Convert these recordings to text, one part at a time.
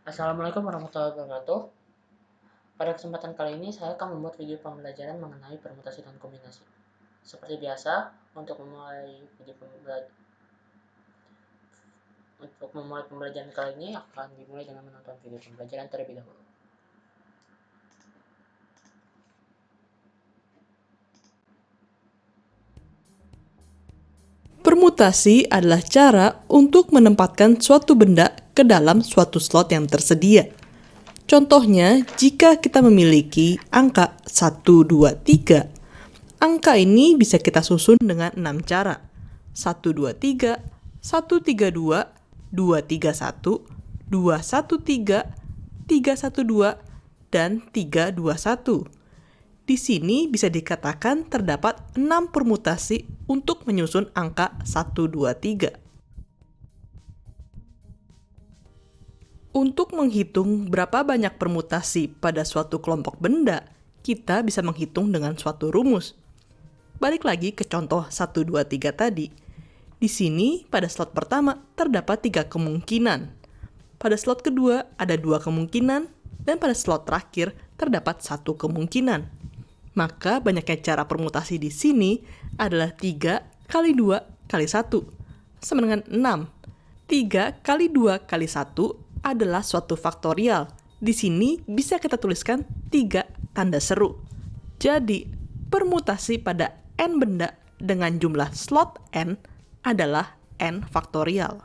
Assalamualaikum warahmatullahi wabarakatuh. Pada kesempatan kali ini saya akan membuat video pembelajaran mengenai permutasi dan kombinasi. Seperti biasa, untuk memulai pembelajaran kali ini akan dimulai dengan menonton video pembelajaran terlebih dahulu. Permutasi adalah cara untuk menempatkan suatu benda ke dalam suatu slot yang tersedia. Contohnya, jika kita memiliki angka 1, 2, 3, angka ini bisa kita susun dengan 6 cara. 1, 2, 3, 1, 3, 2, 2, 3, 1, 2, 1, 3, 3, 1, 2, dan 3, 2, 1. Di sini bisa dikatakan terdapat 6 permutasi untuk menyusun angka 1, 2, 3. Untuk menghitung berapa banyak permutasi pada suatu kelompok benda, kita bisa menghitung dengan suatu rumus. Balik lagi ke contoh 1, 2, 3 tadi. Di sini pada slot pertama terdapat 3 kemungkinan. Pada slot kedua ada 2 kemungkinan, dan pada slot terakhir terdapat 1 kemungkinan. Maka banyaknya cara permutasi di sini adalah 3 kali 2 kali 1, sama dengan 6. 3 kali 2 kali 1 adalah suatu faktorial. Di sini bisa kita tuliskan 3 tanda seru. Jadi, permutasi pada n benda dengan jumlah slot n adalah n faktorial.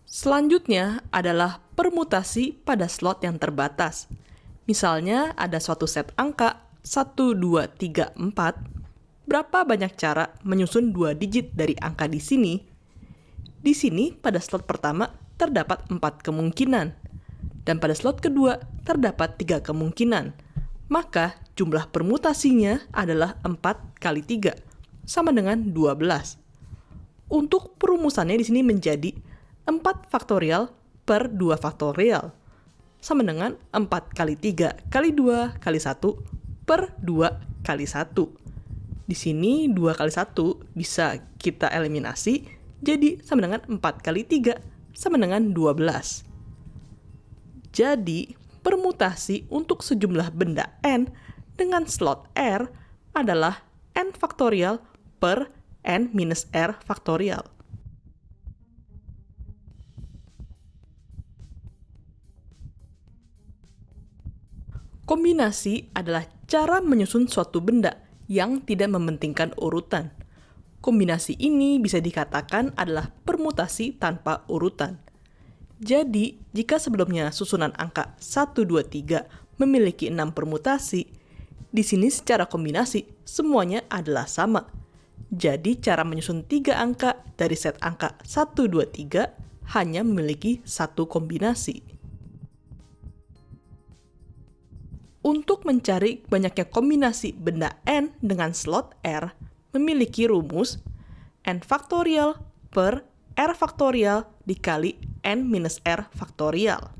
Selanjutnya adalah permutasi pada slot yang terbatas. Misalnya ada suatu set angka 1, 2, 3, 4. Berapa banyak cara menyusun 2 digit dari angka di sini? Di sini pada slot pertama terdapat 4 kemungkinan. Dan pada slot kedua terdapat 3 kemungkinan. Maka jumlah permutasinya adalah 4 kali 3, sama dengan 12. Untuk perumusannya di sini menjadi 4 faktorial per 2 faktorial, sama dengan 4 kali 3 kali 2 kali 1 per 2 kali 1. Di sini 2 kali 1 bisa kita eliminasi, jadi sama dengan 4 kali 3 sama dengan 12. Jadi, permutasi untuk sejumlah benda n dengan slot R adalah n faktorial per n minus R faktorial. Kombinasi adalah cara menyusun suatu benda yang tidak mementingkan urutan. Kombinasi ini bisa dikatakan adalah permutasi tanpa urutan. Jadi, jika sebelumnya susunan angka 1, 2, 3 memiliki 6 permutasi, di sini secara kombinasi semuanya adalah sama. Jadi, cara menyusun 3 angka dari set angka 1, 2, 3 hanya memiliki 1 kombinasi. Untuk mencari banyaknya kombinasi benda n dengan slot R memiliki rumus n faktorial per R faktorial dikali n minus R faktorial.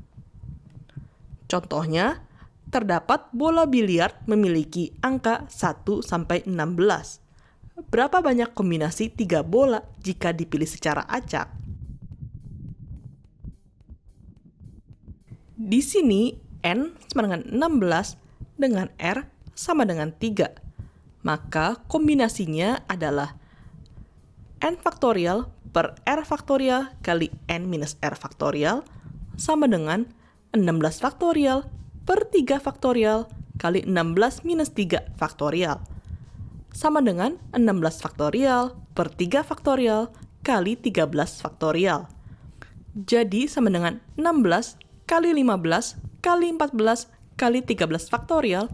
Contohnya, terdapat bola biliar memiliki angka 1 sampai 16. Berapa banyak kombinasi 3 bola jika dipilih secara acak? Di sini n sama dengan 16 dengan R sama dengan 3. Maka kombinasinya adalah n faktorial per R faktorial kali n minus R faktorial sama dengan 16 faktorial per 3 faktorial kali 16 minus 3 faktorial sama dengan 16 faktorial per 3 faktorial kali 13 faktorial. Jadi sama dengan 16 kali 15 kali 14 kali 13 faktorial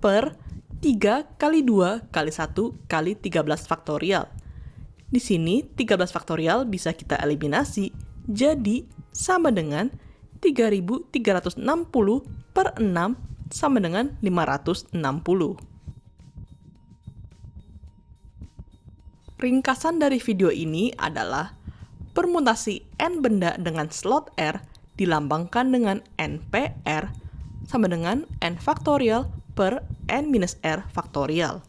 per 3 kali 2 kali 1 kali 13 faktorial. Di sini 13 faktorial bisa kita eliminasi, jadi sama dengan 3360 per 6 sama dengan 560. Ringkasan dari video ini adalah permutasi n benda dengan slot R dilambangkan dengan NPR sama dengan n faktorial per n minus R faktorial.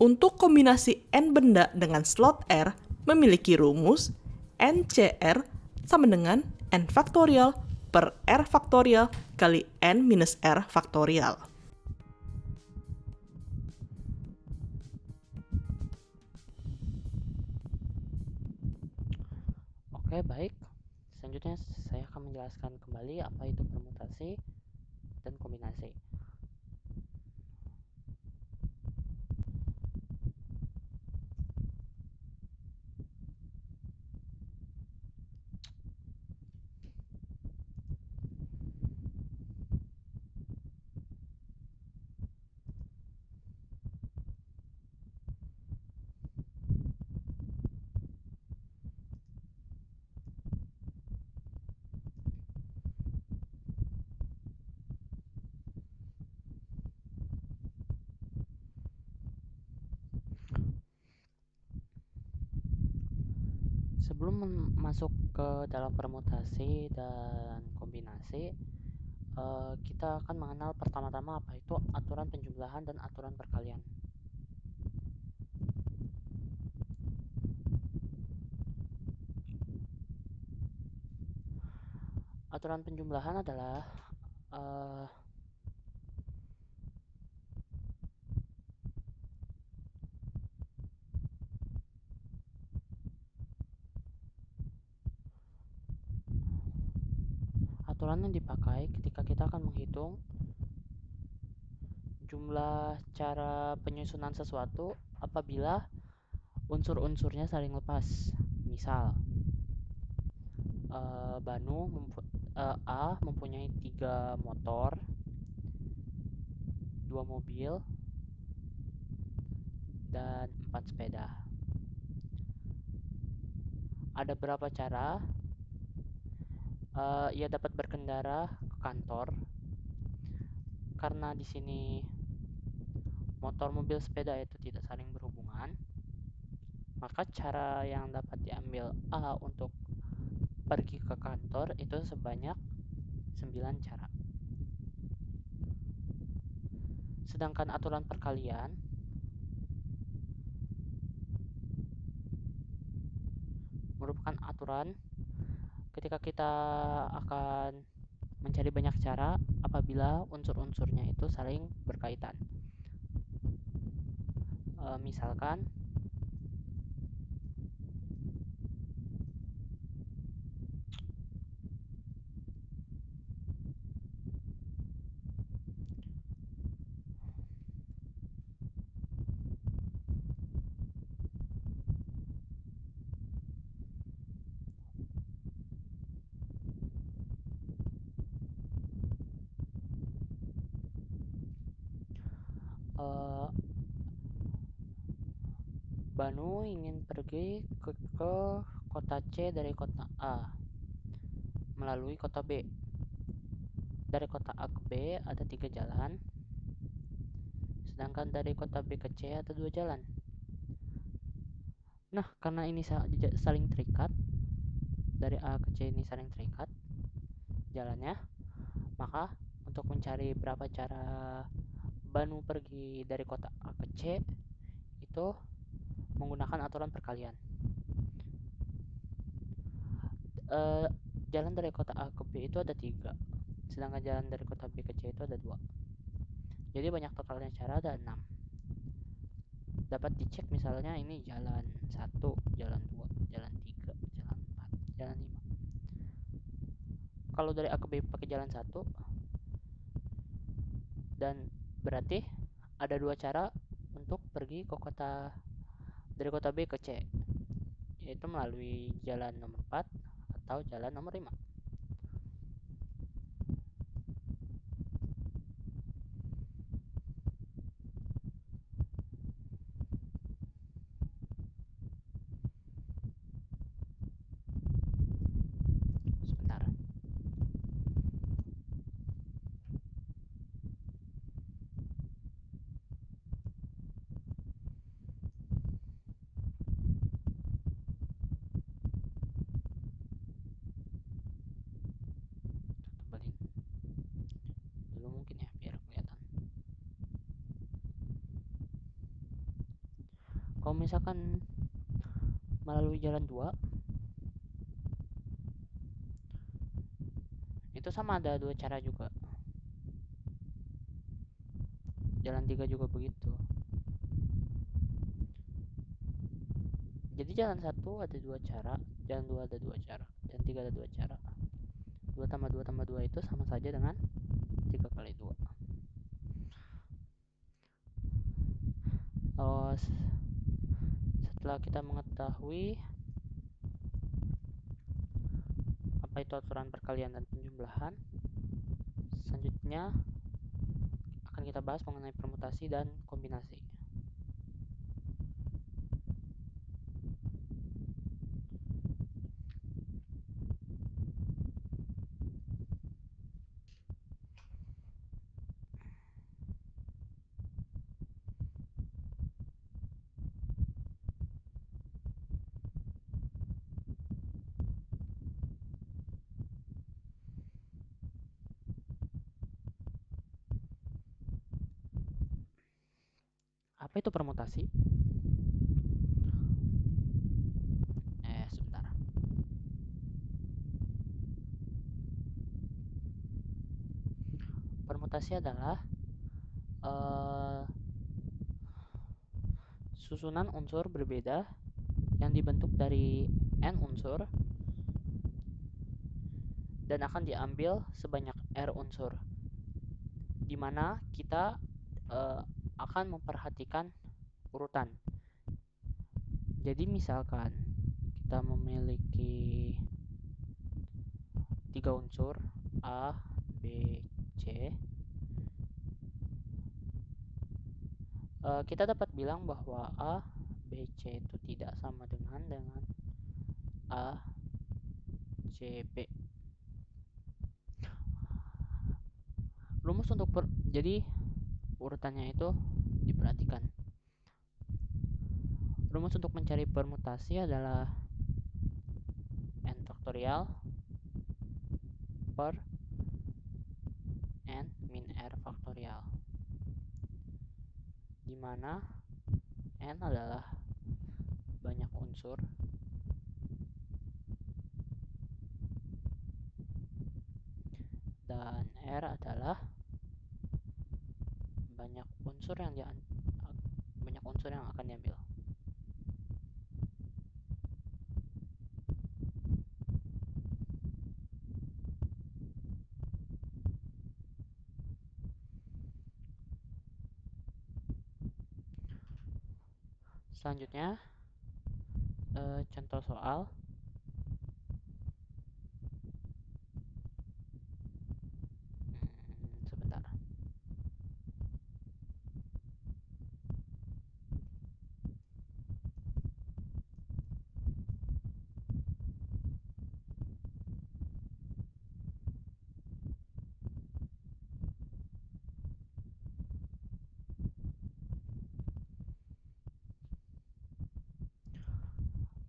Untuk kombinasi n benda dengan slot R memiliki rumus NCR sama dengan N faktorial per R faktorial kali N minus R faktorial. Oke, baik. Selanjutnya saya akan menjelaskan kembali apa itu permutasi dan kombinasi. Sebelum masuk ke dalam permutasi dan kombinasi, kita akan mengenal pertama-tama apa itu aturan penjumlahan dan aturan perkalian. Aturan penjumlahan adalah uh, aturan yang dipakai ketika kita akan menghitung jumlah cara penyusunan sesuatu apabila unsur-unsurnya saling lepas. Misal, A mempunyai 3 motor, 2 mobil, dan 4 sepeda. Ada berapa cara ia dapat berkendara ke kantor? Karena di sini motor, mobil, sepeda itu tidak saling berhubungan, maka cara yang dapat diambil A untuk pergi ke kantor itu sebanyak 9 cara. Sedangkan aturan perkalian merupakan aturan ketika kita akan mencari banyak cara apabila unsur-unsurnya itu saling berkaitan. Misalkan uh, Banu ingin pergi ke kota C dari kota A melalui kota B. Dari kota A ke B ada 3 jalan, sedangkan dari kota B ke C ada 2 jalan. Nah, karena ini saling terikat, dari A ke C ini saling terikat jalannya, maka untuk mencari berapa cara Banu pergi dari kota A ke C itu menggunakan aturan perkalian. Eh, Jalan dari kota A ke B itu ada 3, sedangkan jalan dari kota B ke C itu ada 2. Jadi banyak totalnya cara ada 6. Dapat dicek misalnya ini jalan 1, jalan 2, jalan 3, jalan 4, jalan 5. Kalau dari A ke B pakai jalan 1, dan berarti ada 2 cara untuk pergi ke kota dari kota B ke C, yaitu melalui jalan nomor 4 atau jalan nomor 5. Sebentar. Tebalin dulu mungkin ya biar kelihatan. Kalau misalkan melalui jalan 2, Itu sama, ada dua cara juga. Jalan 3 juga begitu. Jadi jalan 1 ada dua cara, jalan 2 ada dua cara, jalan 3 ada dua cara. 2 tambah 2 tambah 2 itu sama saja dengan 3 kali 2. Oh, setelah kita mengetahui apa itu aturan perkalian dan penjumlahan, selanjutnya akan kita bahas mengenai permutasi dan kombinasi. Apa itu permutasi? Sebentar. Permutasi adalah eh, susunan unsur berbeda yang dibentuk dari n unsur dan akan diambil sebanyak r unsur, di mana kita eh, akan memperhatikan urutan. Jadi misalkan kita memiliki 3 unsur A, B, C, kita dapat bilang bahwa A, B, C itu tidak sama dengan A, C, B. Rumus untuk jadi urutannya itu diperhatikan. Rumus untuk mencari permutasi adalah n faktorial per n min r faktorial, di mana n adalah banyak unsur dan r adalah banyak unsur yang akan diambil. Selanjutnya, contoh soal. Sebentar.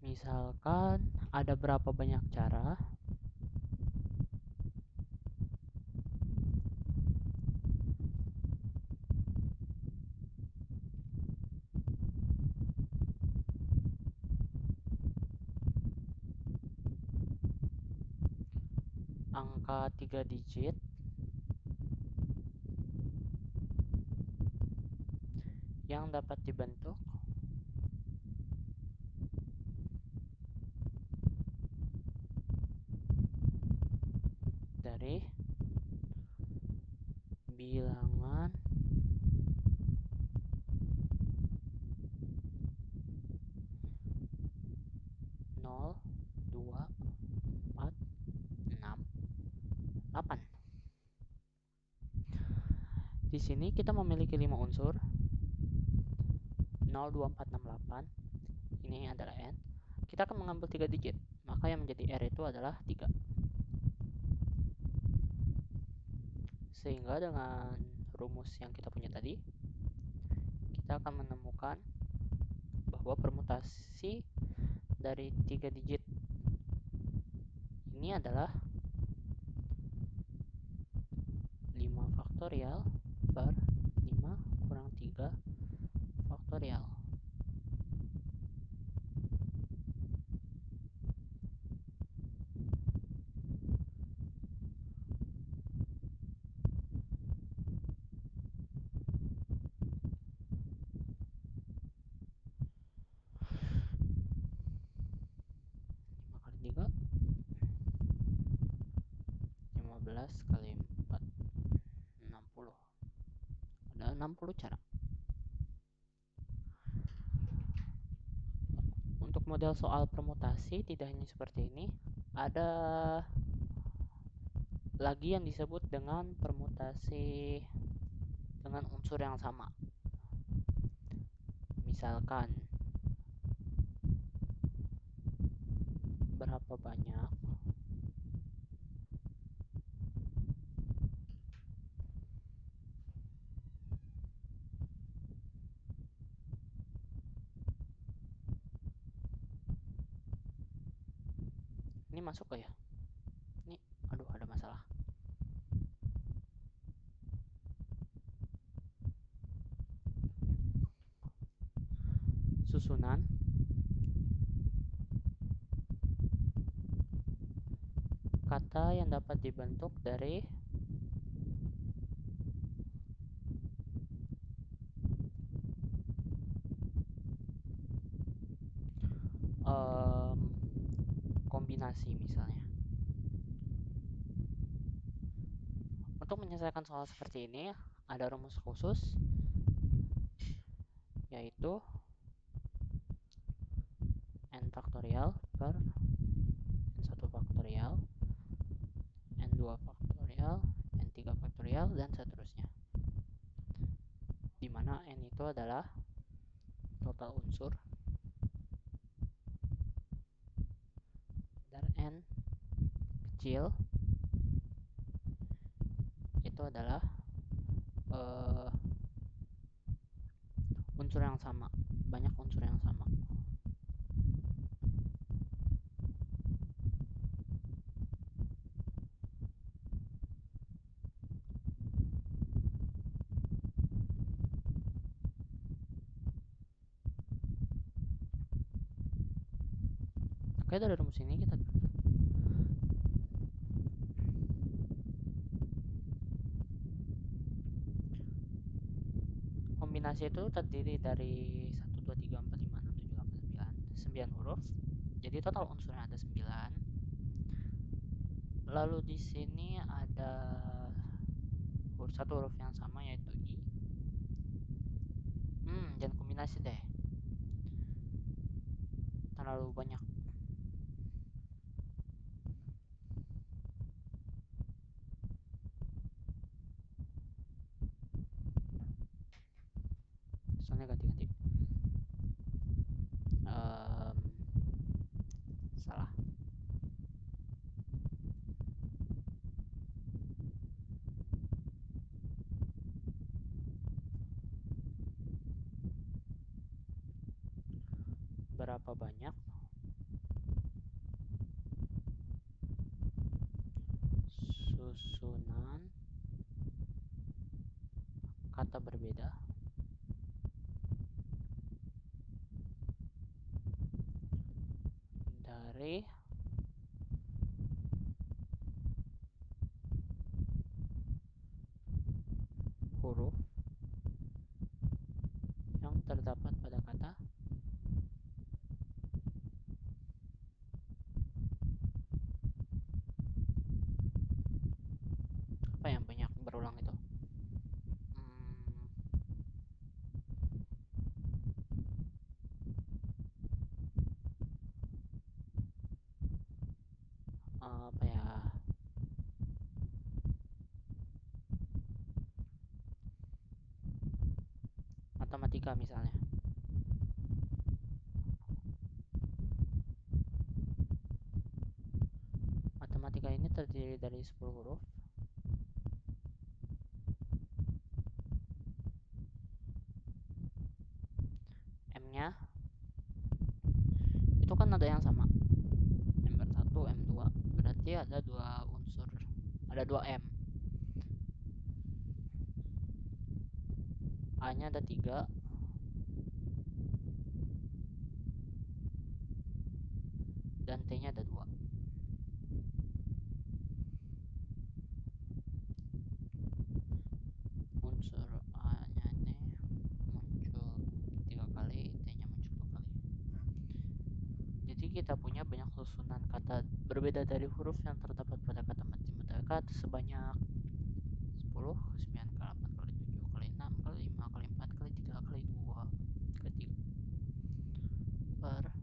Misalkan ada berapa banyak cara angka 3 digit yang dapat dibentuk dari bilangan nol, 2, 4, 6, 8. Di sini kita memiliki 5 unsur 0, 2, 4, 6, 8. Ini adalah n. Kita akan mengambil 3 digit, maka yang menjadi r itu adalah 3. Sehingga dengan rumus yang kita punya tadi, kita akan menemukan bahwa permutasi dari 3 digit ini adalah 5 faktorial per 5 kurang 3 faktorial. 3, 15 kali 4, 60. Ada 60 cara. Untuk model soal permutasi tidak hanya seperti ini, ada lagi yang disebut dengan permutasi dengan unsur yang sama. Misalkan berapa banyak ini masuk gak ya? Ini aduh ada masalah. Susunan kata yang dapat dibentuk dari kombinasi misalnya. Untuk menyelesaikan soal seperti ini ada rumus khusus, yaitu n faktorial per n1 faktorial, n2 faktorial, n3 faktorial, dan seterusnya. Di mana n itu adalah total unsur dan n kecil itu adalah unsur yang sama, banyak unsur yang sama. Oke, dari rumus ini kita kombinasi itu terdiri dari 1, 2, 3, 4, 5, 6, 7, 8, 9 9 huruf. Jadi total unsurnya ada 9. Lalu di sini ada satu huruf yang sama yaitu I. Jangan kombinasi deh. Terlalu banyak. Soalnya ganti-ganti. Salah. Berapa banyak susunan kata berbeda dari huruf yang terdapat pada kata apa yang banyak berulang itu. Apa ya, matematika misalnya. Matematika ini terdiri dari 10 huruf. M-nya itu kan ada yang sama, M1, M2, berarti ada dua unsur, ada 2 M. A-nya ada 3, dan T-nya ada 2. Unsur A-nya ini muncul 3 kali, T-nya muncul 2 kali. Jadi kita punya banyak susunan kata berbeda dari huruf yang terdapat pada kata matematika sebanyak 10, 9, 8, 7, 6, 5, 4, 3, 2, 3 per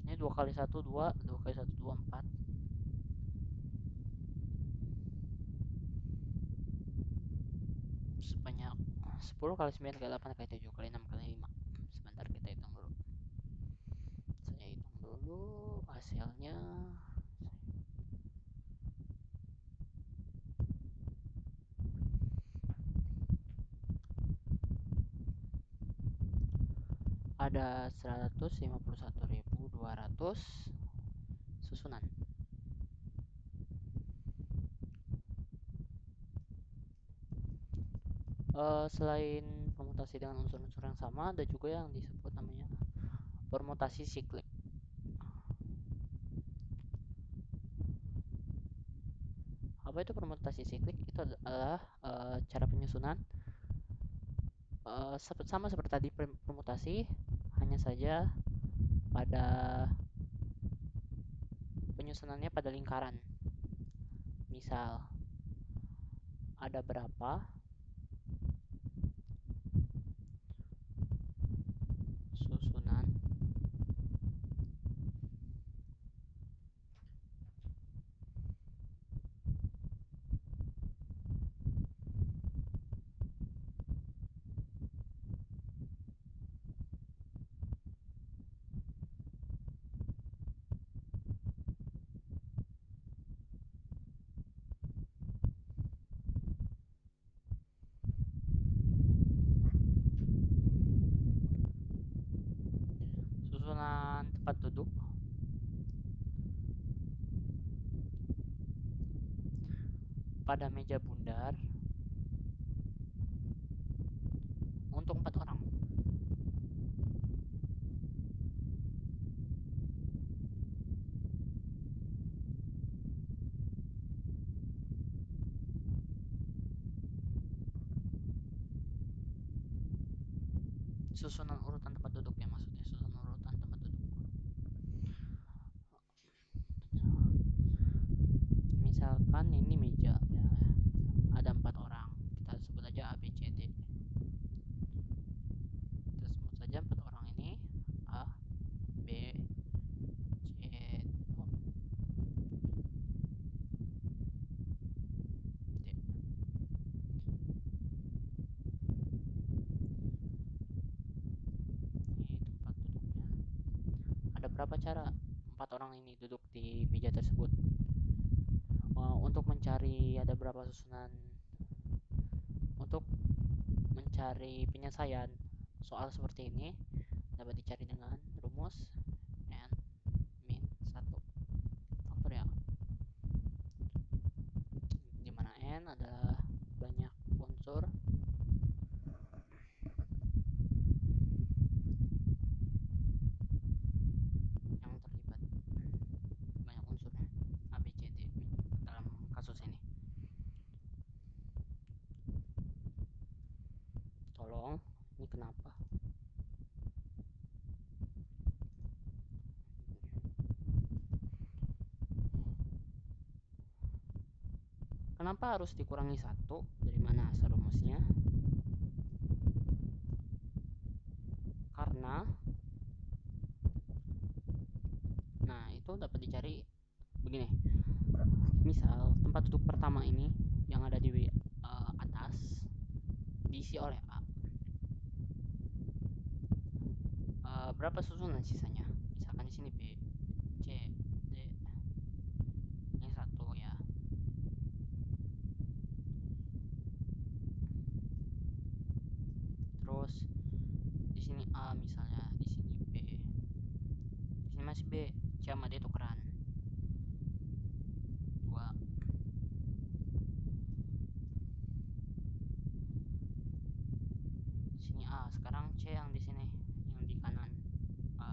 ini 2 kali 1 2, 2 kali 1 2 4, sebanyak 10 kali 9 kali 8 kali 7 kali 6 kali 5. Sebentar kita hitung dulu. Saya hitung dulu hasilnya. Ada 151.200 susunan. Selain permutasi dengan unsur-unsur yang sama, ada juga yang disebut namanya permutasi siklik. Apa itu permutasi siklik? Itu adalah cara penyusunan sama seperti tadi permutasi, hanya saja pada penyusunannya pada lingkaran. Misal, ada berapa susunan susunan tempat duduk pada meja bundar untuk 4 orang. Susunan urutan tempat duduk ya, maksudnya susunan urutan tempat duduk. Misalkan ini meja ya, ada 4 orang, kita sebut aja A B C D. Kita sebut saja 4 orang ini A B C D. Ini tempat duduknya. Ada berapa cara 4 orang ini duduk di meja tersebut? Untuk mencari ada berapa susunan, untuk mencari penyelesaian soal seperti ini dapat dicari dengan rumus n min 1 faktorial, di mana n adalah banyak unsur yang terlibat, banyak unsurnya A B C D dalam kasus ini. Tolong, ini kenapa? Kenapa harus dikurangi 1? Dari mana asal rumusnya? Karena, nah itu dapat dicari begini. Misal tempat duduk pertama ini yang ada di atas diisi oleh A. Berapa susunan sisanya? Misalkan di sini B, C, D. Ini 1 ya. Terus di sini A misalnya, di sini B. Di sini masih B, C sama D tukeran. 2. Di sini A, sekarang C yang di sini, yang di kanan. A.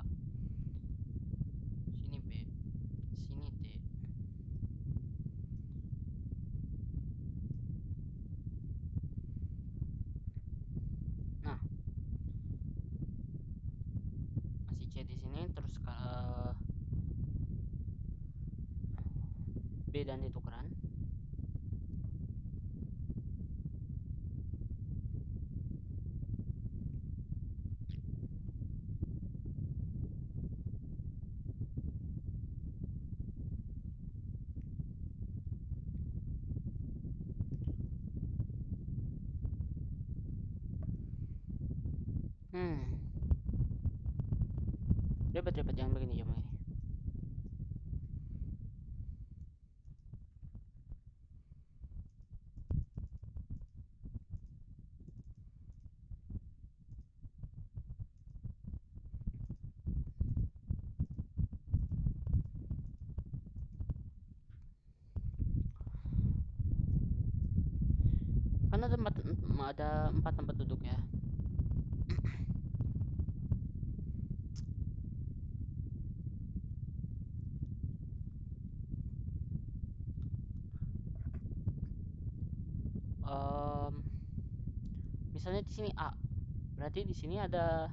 Sini B, sini D. B dan ditukeran. Ribet-ribet, jangan begini, jangan begini. Karena ada 4 tempat duduk ya. Em, Misalnya di sini A, berarti di sini ada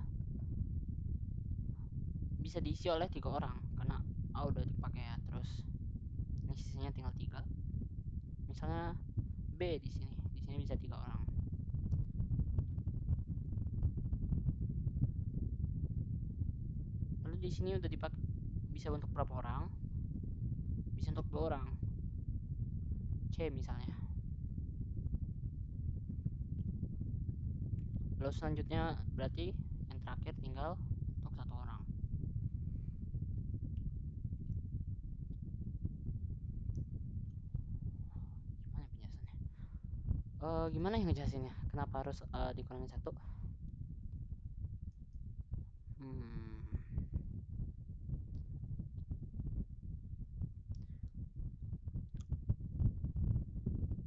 bisa diisi oleh 3 orang karena A udah dipakai ya. Terus ini sisanya tinggal 3. Misalnya B di sini bisa 3 orang. Lalu di sini udah dipakai bisa untuk berapa orang? Bisa untuk 2 orang. C misalnya. Lalu selanjutnya berarti yang terakhir tinggal untuk 1 orang. Gimana penjelasannya? Gimana yang ngejelasinnya? Kenapa harus dikurangi 1? Hmm,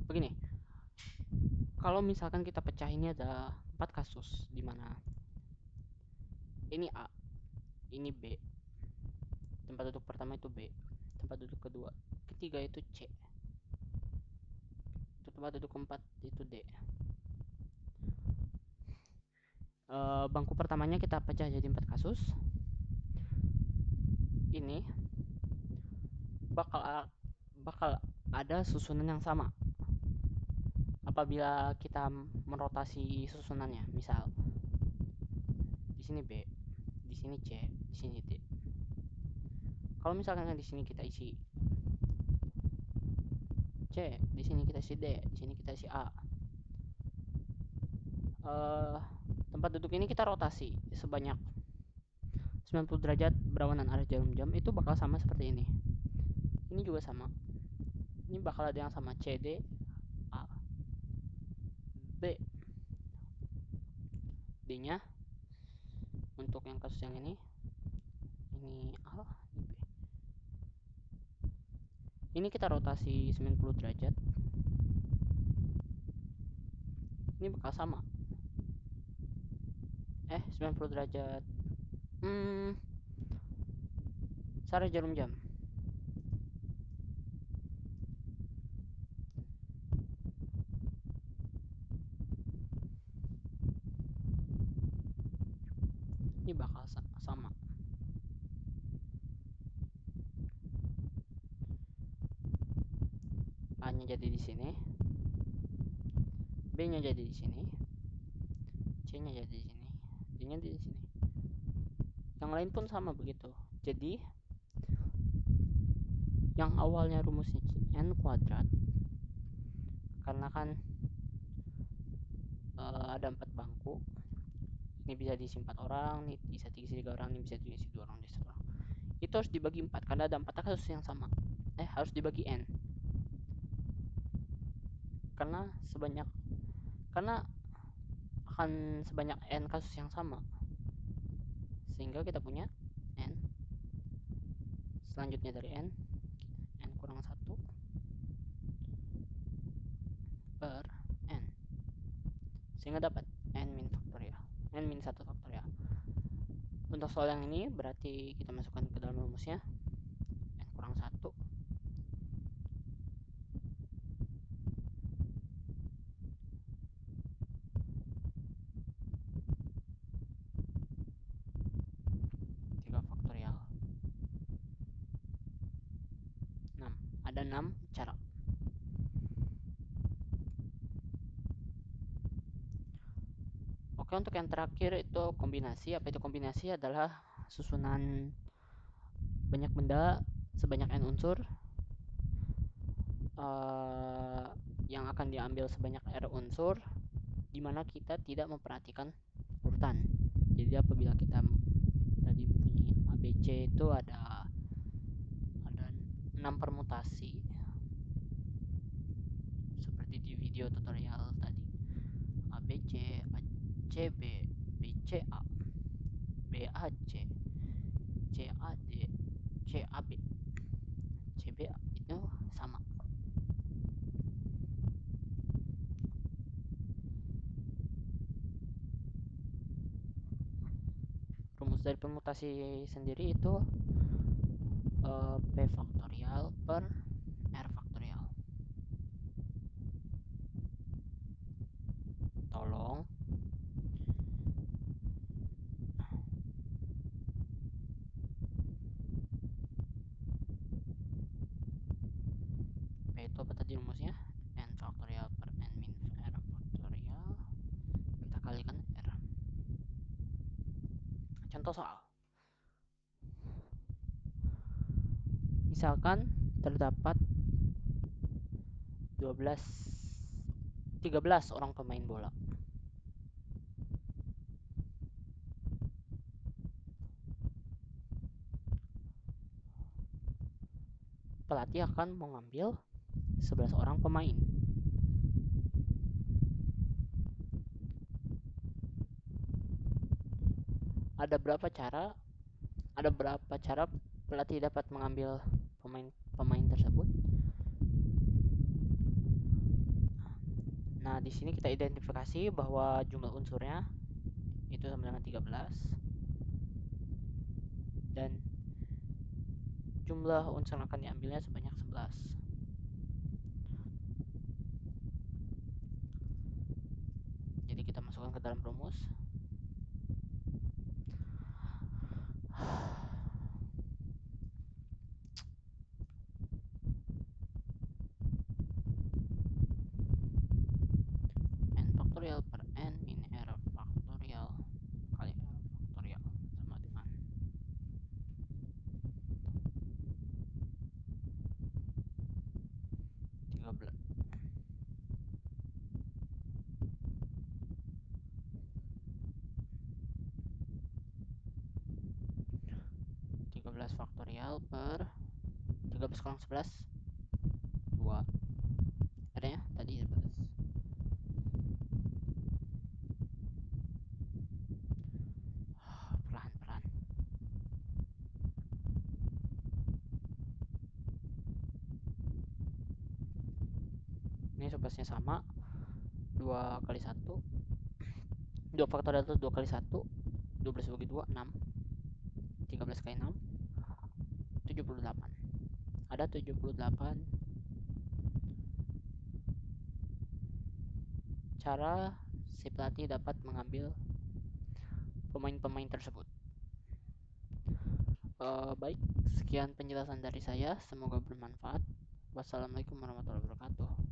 Begini, kalau misalkan kita pecah ini ada 4 kasus di mana ini A, ini B, tempat duduk pertama itu B, tempat duduk kedua, ketiga itu C, tempat duduk keempat itu D. Bangku pertamanya kita pecah jadi 4 kasus. Ini bakal ada susunan yang sama apabila kita merotasi susunannya. Misal di sini B, di sini C, di sini D. Kalau misalkan di sini kita isi C, di sini kita isi D, di sini kita isi A. Tempat duduk ini kita rotasi sebanyak 90 derajat berlawanan arah jarum jam, itu bakal sama seperti ini. Ini juga sama. Ini bakal ada yang sama C, D, A, B. D-nya untuk yang kasus yang ini A, ini B. Ini kita rotasi 90 derajat. Ini bakal sama. 90 derajat. Arah jarum jam. Ini bakal sama. A-nya jadi di sini. B-nya jadi di sini. C-nya jadi di sini. D-nya di sini. Yang lain pun sama begitu. Jadi yang awalnya rumusnya n kuadrat, karena kan ada 4 bangku, ini bisa diisi 4 orang, ini bisa diisi 3 orang, ini bisa diisi 2 orang, diisi 1 orang. Itu harus dibagi 4 karena ada 4 kasus yang sama. Harus dibagi n. Karena akan sebanyak n kasus yang sama. Sehingga kita punya n. Selanjutnya dari n kurang 1 per n. Sehingga dapat n min faktorial. N min 1 faktorial. Untuk soal yang ini berarti kita masukkan ke dalam rumusnya n kurang 1 3 faktorial 6. Ada 6 cara. Oke, untuk yang terakhir itu kombinasi. Apa itu kombinasi? Adalah susunan banyak benda sebanyak n unsur eh, yang akan diambil sebanyak r unsur, di mana kita tidak memperhatikan urutan. Jadi apabila kita tadi punya ABC itu ada 6 permutasi seperti di video tutorial tadi. ABC, ACB, BCA, BAC, CAD, CAB, CBA itu sama. Rumus dari permutasi sendiri itu P faktorial per R faktorial. Tolong P itu apa tadi rumusnya? N faktorial per N min R faktorial, kita kalikan R. Contoh soal. Misalkan terdapat 13 orang pemain bola. Pelatih akan mengambil 11 orang pemain. Ada berapa cara? Ada berapa cara pelatih dapat mengambil pemain tersebut? Nah, di sini kita identifikasi bahwa jumlah unsurnya itu sama dengan 13 dan jumlah unsur yang akan diambilnya sebanyak 11. Jadi kita masukkan ke dalam rumus. N faktorial per N min R faktorial kali R faktorial sama dengan 13. 13 faktorial per 13 kurang 11 2. Ada ya tadi 11. Perlahan-perlahan. Ini 11-nya sama. 2 kali 1. 2 faktorial itu 2 kali 1. 12 bagi 2 6. 13 kali 6 78. Ada 78 cara si pelatih dapat mengambil pemain-pemain tersebut. Baik, sekian penjelasan dari saya. Semoga bermanfaat. Wassalamualaikum warahmatullahi wabarakatuh.